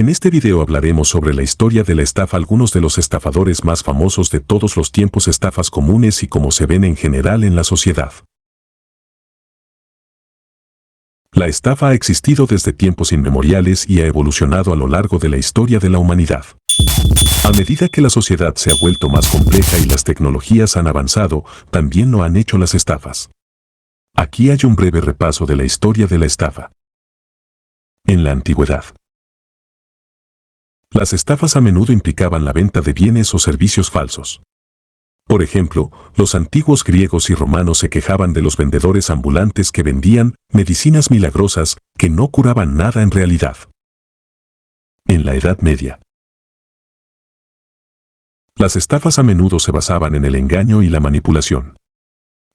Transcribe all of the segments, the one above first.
En este video hablaremos sobre la historia de la estafa, algunos de los estafadores más famosos de todos los tiempos, estafas comunes y cómo se ven en general en la sociedad. La estafa ha existido desde tiempos inmemoriales y ha evolucionado a lo largo de la historia de la humanidad. A medida que la sociedad se ha vuelto más compleja y las tecnologías han avanzado, también lo han hecho las estafas. Aquí hay un breve repaso de la historia de la estafa. En la antigüedad, las estafas a menudo implicaban la venta de bienes o servicios falsos. Por ejemplo, los antiguos griegos y romanos se quejaban de los vendedores ambulantes que vendían medicinas milagrosas que no curaban nada en realidad. En la Edad Media, las estafas a menudo se basaban en el engaño y la manipulación.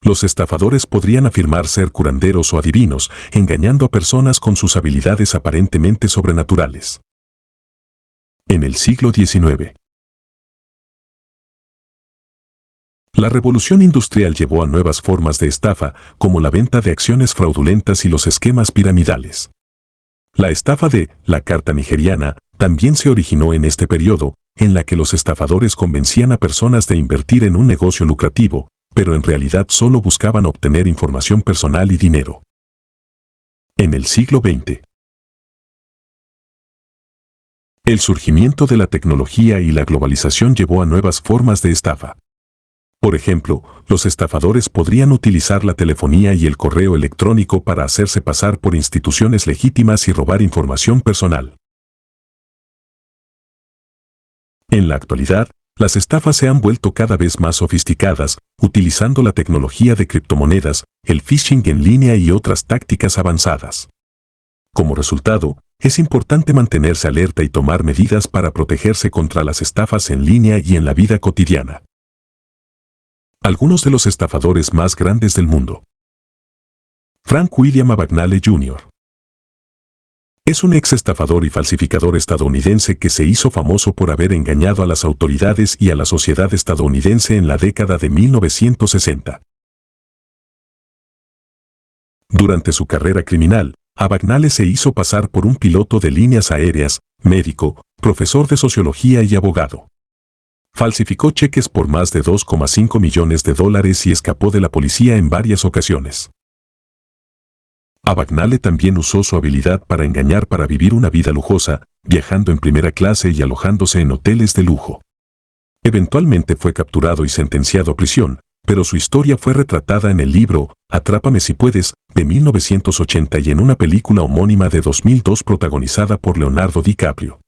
Los estafadores podrían afirmar ser curanderos o adivinos, engañando a personas con sus habilidades aparentemente sobrenaturales. En el siglo XIX, la revolución industrial llevó a nuevas formas de estafa, como la venta de acciones fraudulentas y los esquemas piramidales. La estafa de la carta nigeriana también se originó en este periodo, en la que los estafadores convencían a personas de invertir en un negocio lucrativo, pero en realidad solo buscaban obtener información personal y dinero. En el siglo XX, el surgimiento de la tecnología y la globalización llevó a nuevas formas de estafa. Por ejemplo, los estafadores podrían utilizar la telefonía y el correo electrónico para hacerse pasar por instituciones legítimas y robar información personal. En la actualidad, las estafas se han vuelto cada vez más sofisticadas, utilizando la tecnología de criptomonedas, el phishing en línea y otras tácticas avanzadas. Como resultado, es importante mantenerse alerta y tomar medidas para protegerse contra las estafas en línea y en la vida cotidiana. Algunos de los estafadores más grandes del mundo. Frank William Abagnale Jr. es un ex estafador y falsificador estadounidense que se hizo famoso por haber engañado a las autoridades y a la sociedad estadounidense en la década de 1960. Durante su carrera criminal, Abagnale se hizo pasar por un piloto de líneas aéreas, médico, profesor de sociología y abogado. Falsificó cheques por más de $2,5 millones y escapó de la policía en varias ocasiones. Abagnale también usó su habilidad para engañar para vivir una vida lujosa, viajando en primera clase y alojándose en hoteles de lujo. Eventualmente fue capturado y sentenciado a prisión, pero su historia fue retratada en el libro Atrápame si puedes, de 1980 y en una película homónima de 2002 protagonizada por Leonardo DiCaprio.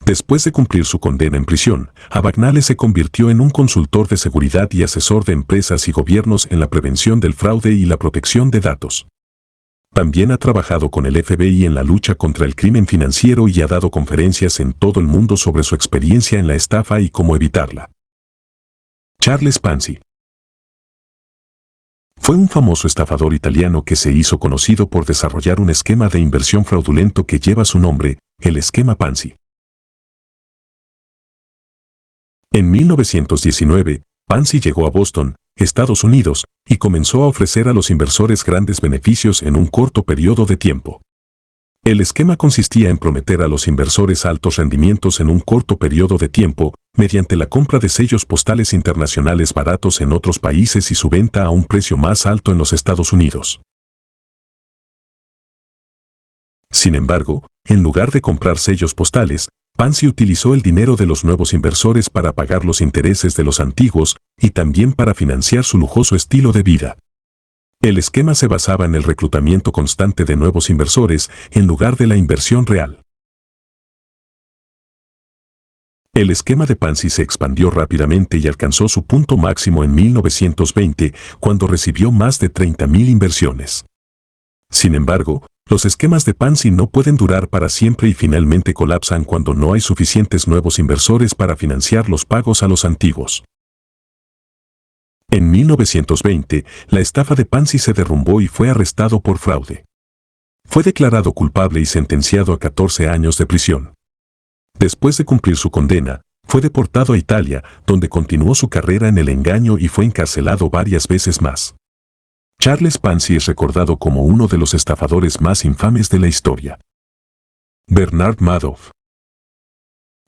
Después de cumplir su condena en prisión, Abagnale se convirtió en un consultor de seguridad y asesor de empresas y gobiernos en la prevención del fraude y la protección de datos. También ha trabajado con el FBI en la lucha contra el crimen financiero y ha dado conferencias en todo el mundo sobre su experiencia en la estafa y cómo evitarla. Charles Panzi fue un famoso estafador italiano que se hizo conocido por desarrollar un esquema de inversión fraudulento que lleva su nombre, el esquema Panzi. En 1919, Panzi llegó a Boston, Estados Unidos, y comenzó a ofrecer a los inversores grandes beneficios en un corto periodo de tiempo. El esquema consistía en prometer a los inversores altos rendimientos en un corto periodo de tiempo, mediante la compra de sellos postales internacionales baratos en otros países y su venta a un precio más alto en los Estados Unidos. Sin embargo, en lugar de comprar sellos postales, Panzi utilizó el dinero de los nuevos inversores para pagar los intereses de los antiguos y también para financiar su lujoso estilo de vida. El esquema se basaba en el reclutamiento constante de nuevos inversores en lugar de la inversión real. El esquema de Panzi se expandió rápidamente y alcanzó su punto máximo en 1920, cuando recibió más de 30.000 inversiones. Sin embargo, los esquemas de Panzi no pueden durar para siempre y finalmente colapsan cuando no hay suficientes nuevos inversores para financiar los pagos a los antiguos. En 1920, la estafa de Panzi se derrumbó y fue arrestado por fraude. Fue declarado culpable y sentenciado a 14 años de prisión. Después de cumplir su condena, fue deportado a Italia, donde continuó su carrera en el engaño y fue encarcelado varias veces más. Charles Pansy es recordado como uno de los estafadores más infames de la historia. Bernard Madoff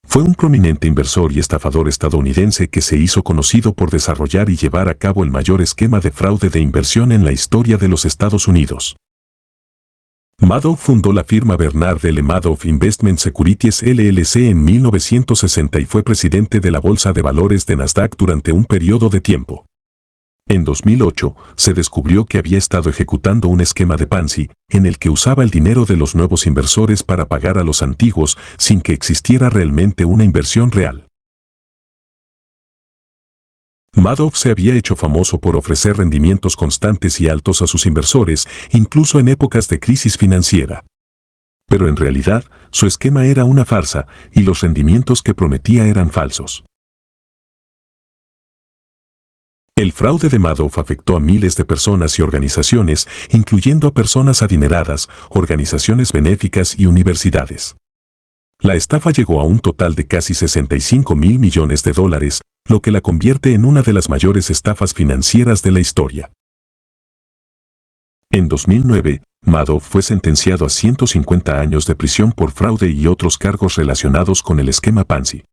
fue un prominente inversor y estafador estadounidense que se hizo conocido por desarrollar y llevar a cabo el mayor esquema de fraude de inversión en la historia de los Estados Unidos. Madoff fundó la firma Bernard L. Madoff Investment Securities LLC en 1960 y fue presidente de la Bolsa de Valores de Nasdaq durante un periodo de tiempo. En 2008, se descubrió que había estado ejecutando un esquema de Pansy, en el que usaba el dinero de los nuevos inversores para pagar a los antiguos sin que existiera realmente una inversión real. Madoff se había hecho famoso por ofrecer rendimientos constantes y altos a sus inversores, incluso en épocas de crisis financiera. Pero en realidad, su esquema era una farsa, y los rendimientos que prometía eran falsos. El fraude de Madoff afectó a miles de personas y organizaciones, incluyendo a personas adineradas, organizaciones benéficas y universidades. La estafa llegó a un total de casi $65 mil millones, lo que la convierte en una de las mayores estafas financieras de la historia. En 2009, Madoff fue sentenciado a 150 años de prisión por fraude y otros cargos relacionados con el esquema Pansy.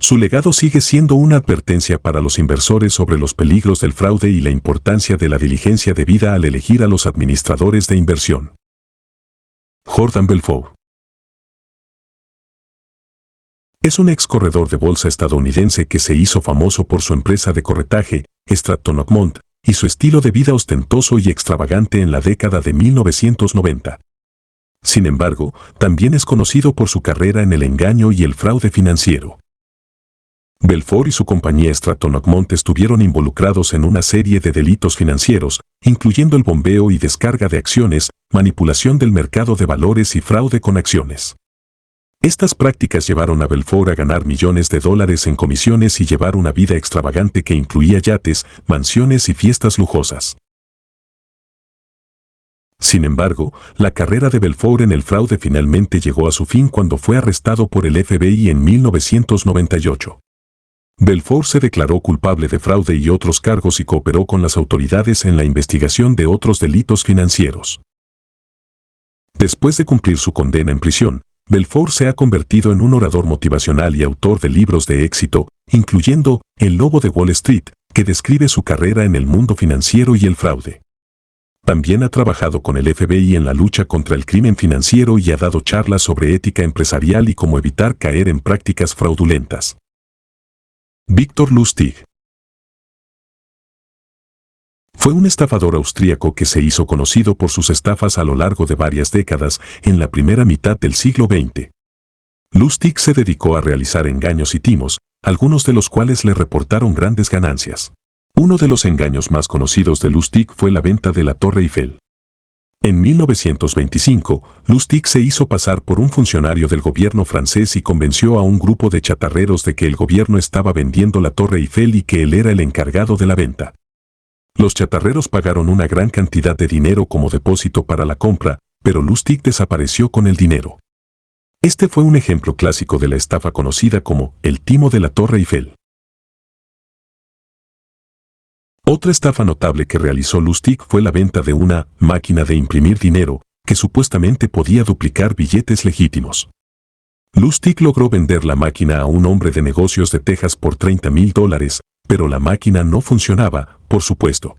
Su legado sigue siendo una advertencia para los inversores sobre los peligros del fraude y la importancia de la diligencia debida al elegir a los administradores de inversión. Jordan Belfort es un ex corredor de bolsa estadounidense que se hizo famoso por su empresa de corretaje, Stratton Oakmont, y su estilo de vida ostentoso y extravagante en la década de 1990. Sin embargo, también es conocido por su carrera en el engaño y el fraude financiero. Belfort y su compañía Stratton Oakmont estuvieron involucrados en una serie de delitos financieros, incluyendo el bombeo y descarga de acciones, manipulación del mercado de valores y fraude con acciones. Estas prácticas llevaron a Belfort a ganar millones de dólares en comisiones y llevar una vida extravagante que incluía yates, mansiones y fiestas lujosas. Sin embargo, la carrera de Belfort en el fraude finalmente llegó a su fin cuando fue arrestado por el FBI en 1998. Belfort se declaró culpable de fraude y otros cargos y cooperó con las autoridades en la investigación de otros delitos financieros. Después de cumplir su condena en prisión, Belfort se ha convertido en un orador motivacional y autor de libros de éxito, incluyendo El Lobo de Wall Street, que describe su carrera en el mundo financiero y el fraude. También ha trabajado con el FBI en la lucha contra el crimen financiero y ha dado charlas sobre ética empresarial y cómo evitar caer en prácticas fraudulentas. Viktor Lustig fue un estafador austríaco que se hizo conocido por sus estafas a lo largo de varias décadas en la primera mitad del siglo XX. Lustig se dedicó a realizar engaños y timos, algunos de los cuales le reportaron grandes ganancias. Uno de los engaños más conocidos de Lustig fue la venta de la Torre Eiffel. En 1925, Lustig se hizo pasar por un funcionario del gobierno francés y convenció a un grupo de chatarreros de que el gobierno estaba vendiendo la Torre Eiffel y que él era el encargado de la venta. Los chatarreros pagaron una gran cantidad de dinero como depósito para la compra, pero Lustig desapareció con el dinero. Este fue un ejemplo clásico de la estafa conocida como el timo de la Torre Eiffel. Otra estafa notable que realizó Lustig fue la venta de una máquina de imprimir dinero, que supuestamente podía duplicar billetes legítimos. Lustig logró vender la máquina a un hombre de negocios de Texas por $30,000, pero la máquina no funcionaba, por supuesto.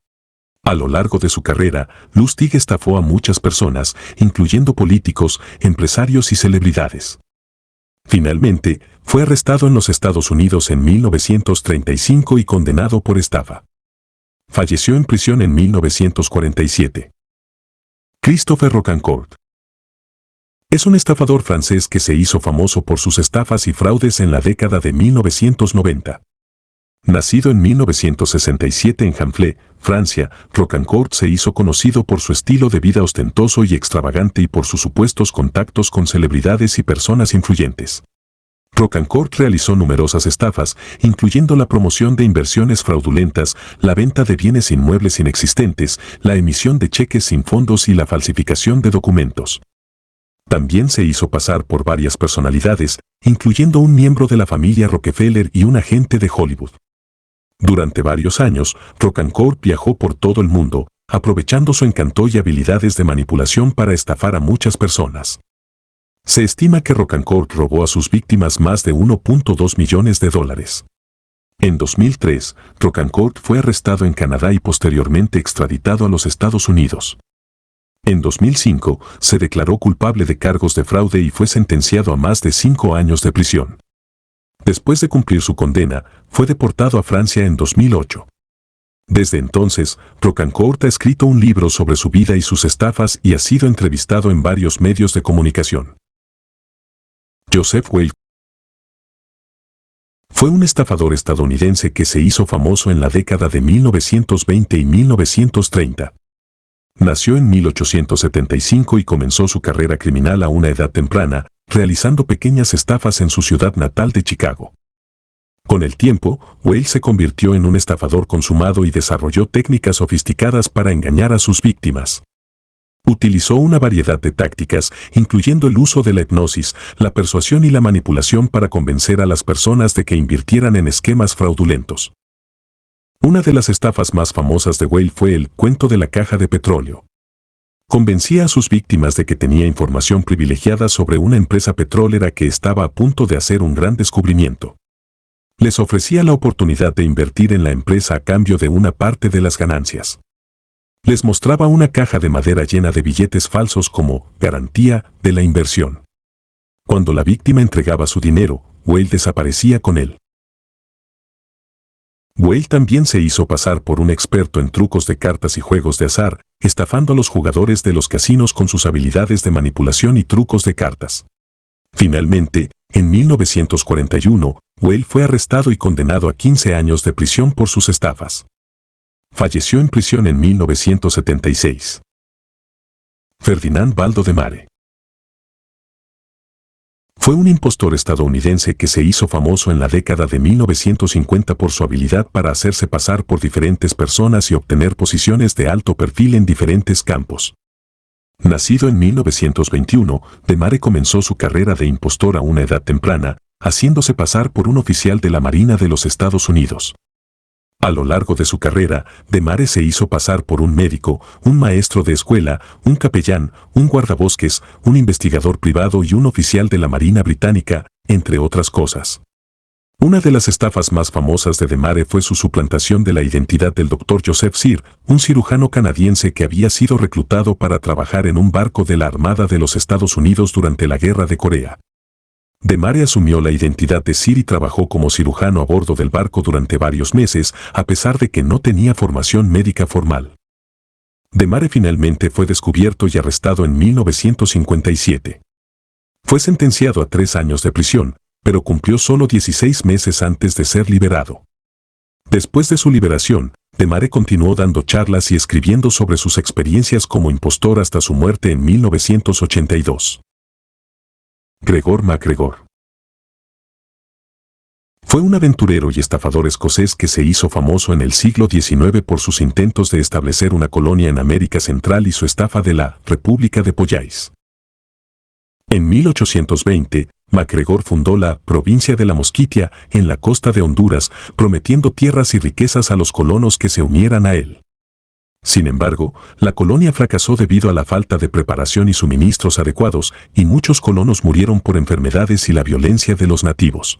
A lo largo de su carrera, Lustig estafó a muchas personas, incluyendo políticos, empresarios y celebridades. Finalmente, fue arrestado en los Estados Unidos en 1935 y condenado por estafa. Falleció en prisión en 1947. Christopher Rocancourt es un estafador francés que se hizo famoso por sus estafas y fraudes en la década de 1990. Nacido en 1967 en Hanfley, Francia, Rocancourt se hizo conocido por su estilo de vida ostentoso y extravagante y por sus supuestos contactos con celebridades y personas influyentes. Rocancourt realizó numerosas estafas, incluyendo la promoción de inversiones fraudulentas, la venta de bienes inmuebles inexistentes, la emisión de cheques sin fondos y la falsificación de documentos. También se hizo pasar por varias personalidades, incluyendo un miembro de la familia Rockefeller y un agente de Hollywood. Durante varios años, Rocancourt viajó por todo el mundo, aprovechando su encanto y habilidades de manipulación para estafar a muchas personas. Se estima que Rocancourt robó a sus víctimas más de 1.2 millones de dólares. En 2003, Rocancourt fue arrestado en Canadá y posteriormente extraditado a los Estados Unidos. En 2005, se declaró culpable de cargos de fraude y fue sentenciado a más de 5 años de prisión. Después de cumplir su condena, fue deportado a Francia en 2008. Desde entonces, Rocancourt ha escrito un libro sobre su vida y sus estafas y ha sido entrevistado en varios medios de comunicación. Joseph Wale fue un estafador estadounidense que se hizo famoso en la década de 1920 y 1930. Nació en 1875 y comenzó su carrera criminal a una edad temprana, realizando pequeñas estafas en su ciudad natal de Chicago. Con el tiempo, Wale se convirtió en un estafador consumado y desarrolló técnicas sofisticadas para engañar a sus víctimas. Utilizó una variedad de tácticas, incluyendo el uso de la hipnosis, la persuasión y la manipulación para convencer a las personas de que invirtieran en esquemas fraudulentos. Una de las estafas más famosas de Wale fue el cuento de la caja de petróleo. Convencía a sus víctimas de que tenía información privilegiada sobre una empresa petrolera que estaba a punto de hacer un gran descubrimiento. Les ofrecía la oportunidad de invertir en la empresa a cambio de una parte de las ganancias. Les mostraba una caja de madera llena de billetes falsos como garantía de la inversión. Cuando la víctima entregaba su dinero, Wale desaparecía con él. Wale también se hizo pasar por un experto en trucos de cartas y juegos de azar, estafando a los jugadores de los casinos con sus habilidades de manipulación y trucos de cartas. Finalmente, en 1941, Wale fue arrestado y condenado a 15 años de prisión por sus estafas. Falleció en prisión en 1976. Ferdinand Valdemare fue un impostor estadounidense que se hizo famoso en la década de 1950 por su habilidad para hacerse pasar por diferentes personas y obtener posiciones de alto perfil en diferentes campos. Nacido en 1921, Demare comenzó su carrera de impostor a una edad temprana, haciéndose pasar por un oficial de la Marina de los Estados Unidos. A lo largo de su carrera, Demare se hizo pasar por un médico, un maestro de escuela, un capellán, un guardabosques, un investigador privado y un oficial de la Marina Británica, entre otras cosas. Una de las estafas más famosas de Demare fue su suplantación de la identidad del Dr. Joseph Sear, un cirujano canadiense que había sido reclutado para trabajar en un barco de la Armada de los Estados Unidos durante la Guerra de Corea. Demare asumió la identidad de Sear y trabajó como cirujano a bordo del barco durante varios meses, a pesar de que no tenía formación médica formal. Demare finalmente fue descubierto y arrestado en 1957. Fue sentenciado a 3 años de prisión, pero cumplió solo 16 meses antes de ser liberado. Después de su liberación, Demare continuó dando charlas y escribiendo sobre sus experiencias como impostor hasta su muerte en 1982. Gregor MacGregor fue un aventurero y estafador escocés que se hizo famoso en el siglo XIX por sus intentos de establecer una colonia en América Central y su estafa de la República de Pollais. En 1820, MacGregor fundó la provincia de la Mosquitia en la costa de Honduras, prometiendo tierras y riquezas a los colonos que se unieran a él. Sin embargo, la colonia fracasó debido a la falta de preparación y suministros adecuados, y muchos colonos murieron por enfermedades y la violencia de los nativos.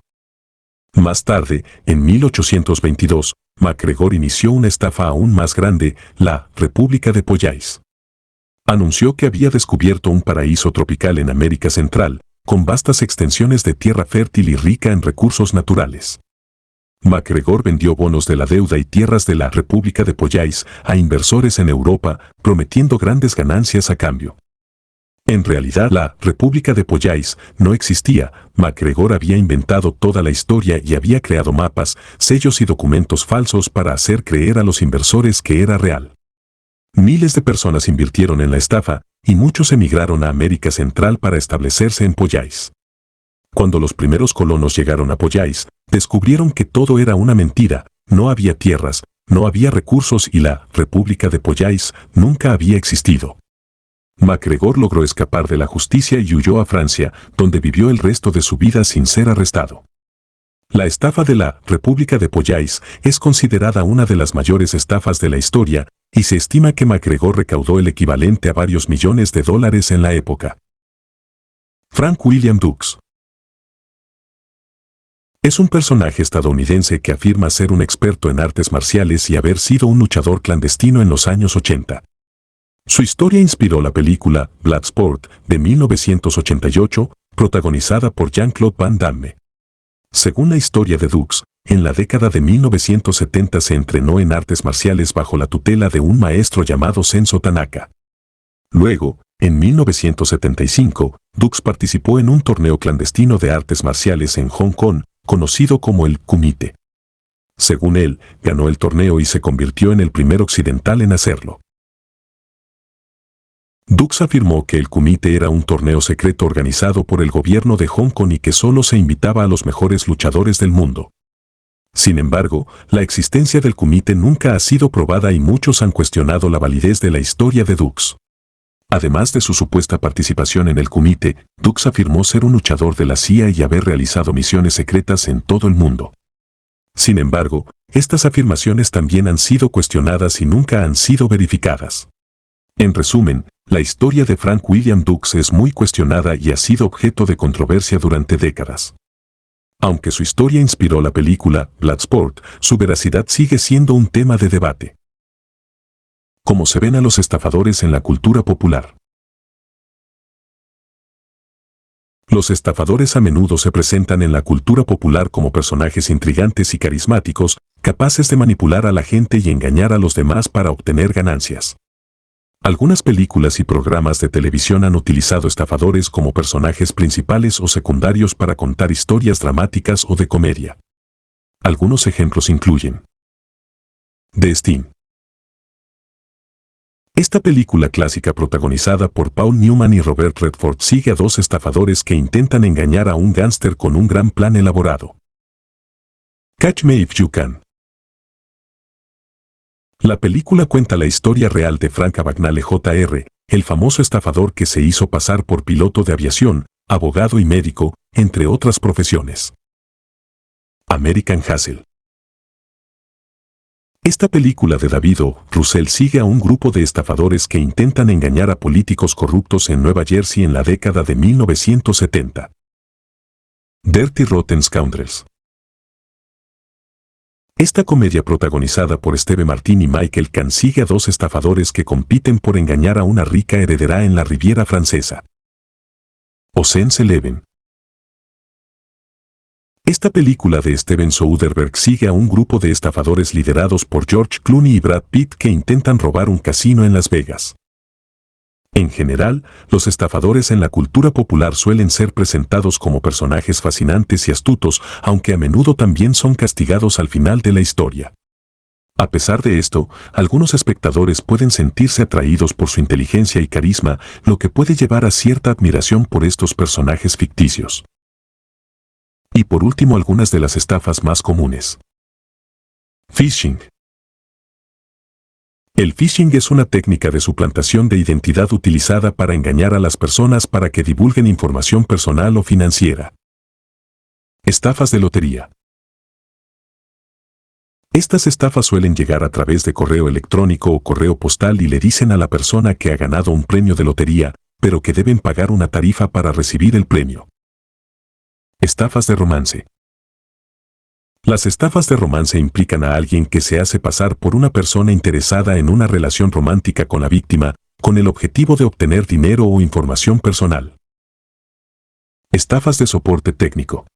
Más tarde, en 1822, MacGregor inició una estafa aún más grande, la República de Pollais. Anunció que había descubierto un paraíso tropical en América Central, con vastas extensiones de tierra fértil y rica en recursos naturales. MacGregor vendió bonos de la deuda y tierras de la República de Pollais a inversores en Europa, prometiendo grandes ganancias a cambio. En realidad, la República de Pollais no existía. MacGregor había inventado toda la historia y había creado mapas, sellos y documentos falsos para hacer creer a los inversores que era real. Miles de personas invirtieron en la estafa, y muchos emigraron a América Central para establecerse en Pollais. Cuando los primeros colonos llegaron a Pollais, descubrieron que todo era una mentira, no había tierras, no había recursos y la República de Pollais nunca había existido. MacGregor logró escapar de la justicia y huyó a Francia, donde vivió el resto de su vida sin ser arrestado. La estafa de la República de Pollais es considerada una de las mayores estafas de la historia, y se estima que MacGregor recaudó el equivalente a varios millones de dólares en la época. Frank William Dux es un personaje estadounidense que afirma ser un experto en artes marciales y haber sido un luchador clandestino en los años 80. Su historia inspiró la película Bloodsport de 1988, protagonizada por Jean-Claude Van Damme. Según la historia de Dux, en la década de 1970 se entrenó en artes marciales bajo la tutela de un maestro llamado Senso Tanaka. Luego, en 1975, Dux participó en un torneo clandestino de artes marciales en Hong Kong, conocido como el Kumite. Según él, ganó el torneo y se convirtió en el primer occidental en hacerlo. Dux afirmó que el Kumite era un torneo secreto organizado por el gobierno de Hong Kong y que solo se invitaba a los mejores luchadores del mundo. Sin embargo, la existencia del Kumite nunca ha sido probada y muchos han cuestionado la validez de la historia de Dux. Además de su supuesta participación en el Kumite, Dux afirmó ser un luchador de la CIA y haber realizado misiones secretas en todo el mundo. Sin embargo, estas afirmaciones también han sido cuestionadas y nunca han sido verificadas. En resumen, la historia de Frank William Dux es muy cuestionada y ha sido objeto de controversia durante décadas. Aunque su historia inspiró la película Bloodsport, su veracidad sigue siendo un tema de debate. ¿Cómo se ven a los estafadores en la cultura popular? Los estafadores a menudo se presentan en la cultura popular como personajes intrigantes y carismáticos, capaces de manipular a la gente y engañar a los demás para obtener ganancias. Algunas películas y programas de televisión han utilizado estafadores como personajes principales o secundarios para contar historias dramáticas o de comedia. Algunos ejemplos incluyen The Sting. Esta película clásica protagonizada por Paul Newman y Robert Redford sigue a dos estafadores que intentan engañar a un gángster con un gran plan elaborado. Catch Me If You Can. La película cuenta la historia real de Frank Abagnale Jr., el famoso estafador que se hizo pasar por piloto de aviación, abogado y médico, entre otras profesiones. American Hustle. Esta película de David O. Russell sigue a un grupo de estafadores que intentan engañar a políticos corruptos en Nueva Jersey en la década de 1970. Dirty Rotten Scoundrels. Esta comedia protagonizada por Steve Martin y Michael Caine sigue a dos estafadores que compiten por engañar a una rica heredera en la Riviera Francesa. Ocean's 11. Esta película de Steven Soderbergh sigue a un grupo de estafadores liderados por George Clooney y Brad Pitt que intentan robar un casino en Las Vegas. En general, los estafadores en la cultura popular suelen ser presentados como personajes fascinantes y astutos, aunque a menudo también son castigados al final de la historia. A pesar de esto, algunos espectadores pueden sentirse atraídos por su inteligencia y carisma, lo que puede llevar a cierta admiración por estos personajes ficticios. Y por último, algunas de las estafas más comunes. Phishing. El phishing es una técnica de suplantación de identidad utilizada para engañar a las personas para que divulguen información personal o financiera. Estafas de lotería. Estas estafas suelen llegar a través de correo electrónico o correo postal y le dicen a la persona que ha ganado un premio de lotería, pero que deben pagar una tarifa para recibir el premio. Estafas de romance. Las estafas de romance implican a alguien que se hace pasar por una persona interesada en una relación romántica con la víctima, con el objetivo de obtener dinero o información personal. Estafas de soporte técnico.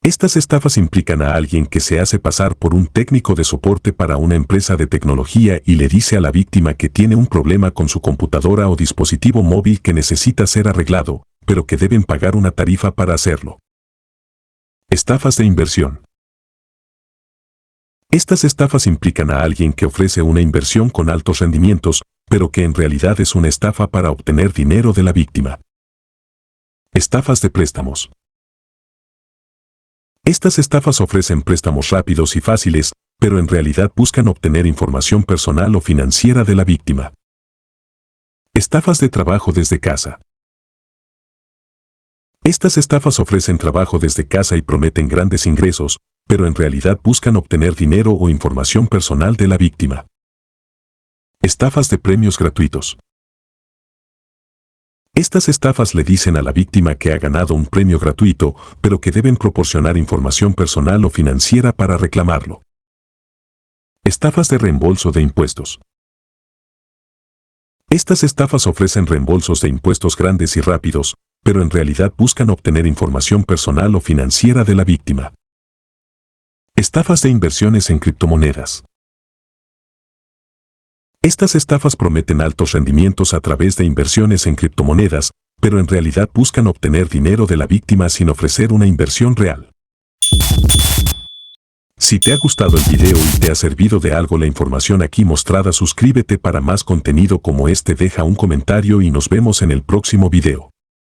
Estas estafas implican a alguien que se hace pasar por un técnico de soporte para una empresa de tecnología y le dice a la víctima que tiene un problema con su computadora o dispositivo móvil que necesita ser arreglado, pero que deben pagar una tarifa para hacerlo. Estafas de inversión. Estas estafas implican a alguien que ofrece una inversión con altos rendimientos, pero que en realidad es una estafa para obtener dinero de la víctima. Estafas de préstamos. Estas estafas ofrecen préstamos rápidos y fáciles, pero en realidad buscan obtener información personal o financiera de la víctima. Estafas de trabajo desde casa. Estas estafas ofrecen trabajo desde casa y prometen grandes ingresos, pero en realidad buscan obtener dinero o información personal de la víctima. Estafas de premios gratuitos. Estas estafas le dicen a la víctima que ha ganado un premio gratuito, pero que deben proporcionar información personal o financiera para reclamarlo. Estafas de reembolso de impuestos. Estas estafas ofrecen reembolsos de impuestos grandes y rápidos, pero en realidad buscan obtener información personal o financiera de la víctima. Estafas de inversiones en criptomonedas. Estas estafas prometen altos rendimientos a través de inversiones en criptomonedas, pero en realidad buscan obtener dinero de la víctima sin ofrecer una inversión real. Si te ha gustado el video y te ha servido de algo la información aquí mostrada, suscríbete para más contenido como este, deja un comentario y nos vemos en el próximo video.